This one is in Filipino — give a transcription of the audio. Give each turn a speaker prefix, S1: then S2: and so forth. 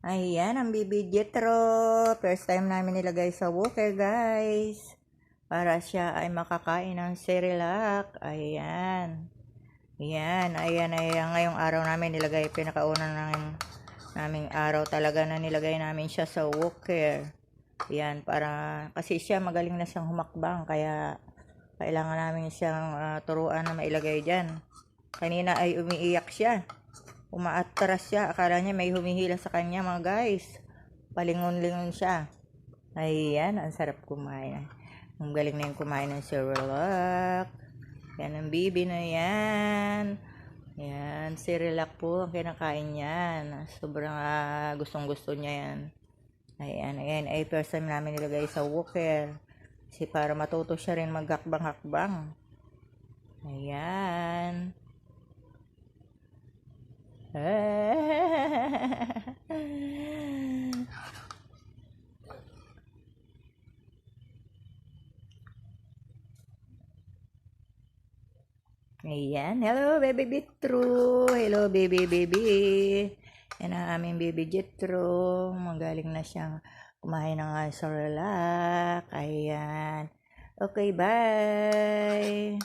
S1: Ayan, ang baby Jethro. First time namin nilagay sa walker, guys. Para siya ay makakain ng Cerelac. Ayan. Ayan. Ngayong araw namin nilagay. Pinakauna naming araw talaga na nilagay namin siya sa walker. Ayan, para kasi siya magaling na siyang humakbang. Kaya kailangan namin siyang turuan na mailagay dyan. Kanina ay umiiyak siya. Umaatras siya. Akala niya may humihila sa kanya, mga guys. Palingon-lingon siya. Ayan, ang sarap kumain. Ang galing na yung kumain ng Cerelac. Yan ang bibi na yan. Yan, Cerelac po ang kinakain niyan. Sobrang gustong-gusto niya yan. Ayan. Ay, first time namin nilagay sa walker. Kasi para matuto siya rin maghakbang-hakbang. Ayan. Ayan. Hello, baby Jethro. Hello, baby. Yan ang aming baby Jethro. Magaling na siyang kumain ng Cerelac. Ayan. Okay, bye.